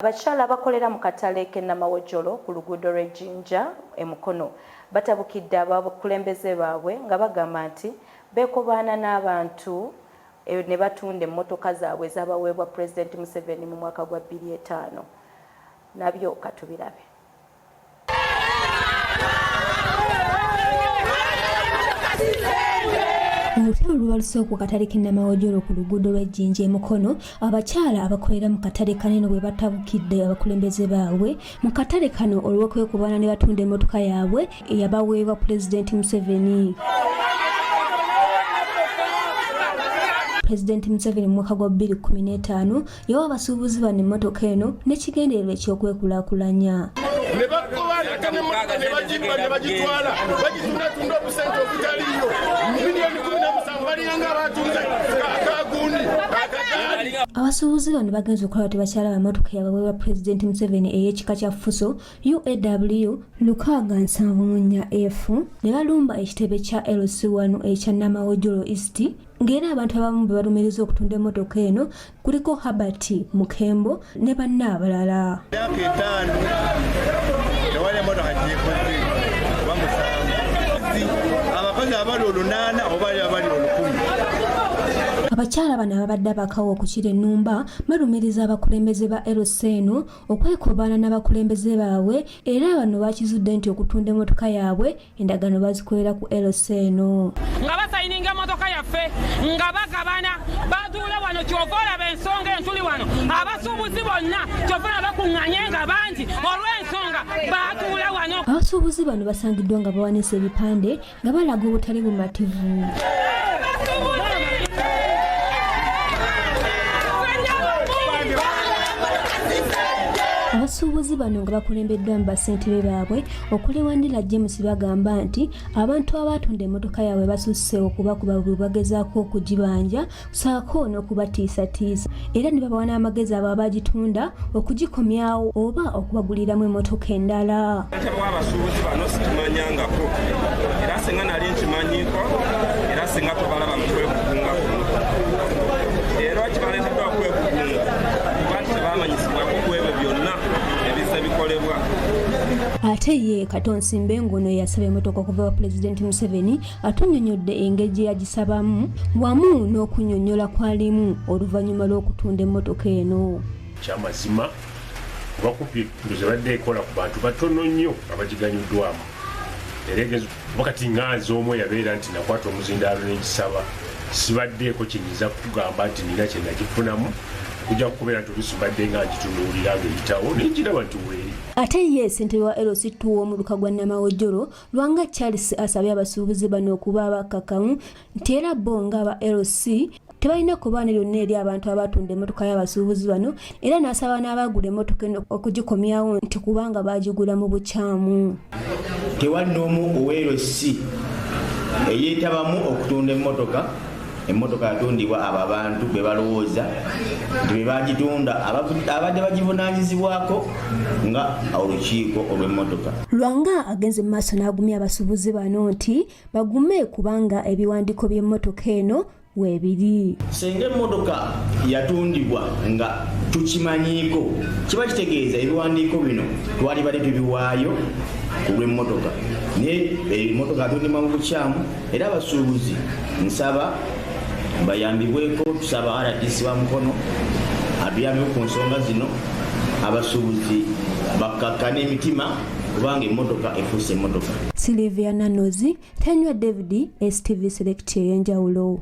Abakyala abakolera mu katale k'Namawojjolo ku luguudo lw'Ejjinja e Mukono batabukidde abakulembeze baabwe nga bagamba nti beekobaana n'abantu ne batunda emmotoka zaabwe ezaabaweebwa Pulezidenti Museveni mu mwaka gwa 2005. Nabyo katubirabe. Olutalo lwalusooka ku katale k'Namawojjolo ku luguudo lw'Ejjinja e Mukono, abakyala abakolera mu katale kanene bwe batabukidde abakulembeze baabwe mu katale kano olw'okwekubaana ne batunda emmotoka yaabwe eyabaweebwa Pulezidenti Museveni. Pulezidenti Museveni mu mwaka gwa 2015 yawa abasuubuzi bano emmotoka eno n'ekigendererwa eky'okwekulaakulanya. Abasuubuzi bano bagenze okukola tebakyala b'emmotoka yabaweebwa Pulezidenti Museveni ey'ekika kya Fuso UAW 674F ne balumba ekitebe kya LC1 ekya Namawojjolo East, ng'era abantu abamu be balumiriza okutunda emmotoka eno kuliko Herbert Mukembo ne banna abalala. Abakyala bano ababadde abakawo okukira ennumba balumiriza abakulembeze ba LC eno okwekobaana n'abakulembeze baabwe, era bano bakizudde nti okutunda emmotoka yaabwe endagaano bazikolera ku LC eno. Nga basayininga emmotoka yaffe nga bagabana batuula wano kyova olaba ensonga entuli wano abasuubuzi bonna kyova olaba bakuŋŋanye nga bangi olw'ensonga batuula wano. Abasuubuzi bano basangiddwa nga bawanise ebipande nga balaga obutali bumativu. Abasuubuzi bano nga bakulembeddwa mu bassentebe baabwe okuli Wandira James bagamba nti abantu abatunda emmotoka yaabwe basusse okubakuba bwe bagezaako okugibanja saako n'okubatiisatiisa, era ne babawa n'amagezi abo abagitunda okugikomyawo oba okubaguliramu emmotoka endala. Abasuubuzi bano situmanyangako era singa nali nkimanyiiko era singa tobalaba mu kwekugunga era kibaleeteddwa kwekugunga kuba tebamanyisibwako ku ebyo byonna ebiza bikolebwa. Ate ye Katonsimbe ngono yasaba emmotoka okuva wa Pulezidenti Museveni atunnyonnyodde engeri gye yagisabamu wamu n'okunnyonnyola kwalimu oluvannyuma lw'okutunda emmotoka eno. Kyamazima bakupye ndoze badde ekola ku bantu batono nnyo abagiganyuddwamu era wakati nganzi omwe yabeera nti nakwata omuzindaalo n'egisaba sibaddeeko kyenyiza kugamba nti nina kye nagifunamu kujja kubeera nti oluusi mbadde nga ngitunuulira ng'eyitawo nenjiraba nti weeri. Ate ye ssentebe wa LC2 w'omuluka gwa Namawojjolo Lwanga Charles asabye abasuubuzi bano okuba abakkakkamu nti era bo ng'aba LC tebalina kubaana lyonna eri abantu abatunda emmotoka y'abasuubuzi bano, era n'asaba n'abaagula emmotoka eno okugikomyawo nti kubanga baagigula mu bukyamu. Tewali n'omu ow'LC eyeetabamu okutunda emmotoka. Emmotoka yatundibwa abo abantu be balowooza nti be bagitunda abadde bagivunaanyizibwako nga olukiiko olw'emmotoka. Lwanga agenze mu maaso n'agumya abasuubuzi bano nti bagume kubanga ebiwandiiko by'emmotoka eno weebiri. Senga emmotoka yatundibwa nga tukimanyiiko kiba kitegeeza ebiwandiiko bino twali badde tubiwaayo ku lw'emmotoka, naye emmotoka yatundibwa mu bukyamu, era abasuubuzi nsaba bayambibweko, tusaba RDC wa Mukono atuyambeko ku nsonga zino, abasuubuzi bakkakkana emitima kubanga emmotoka efuuse emmotoka. Sylvia Nanozi, Tanywa David, STV Select ey'enjawulo.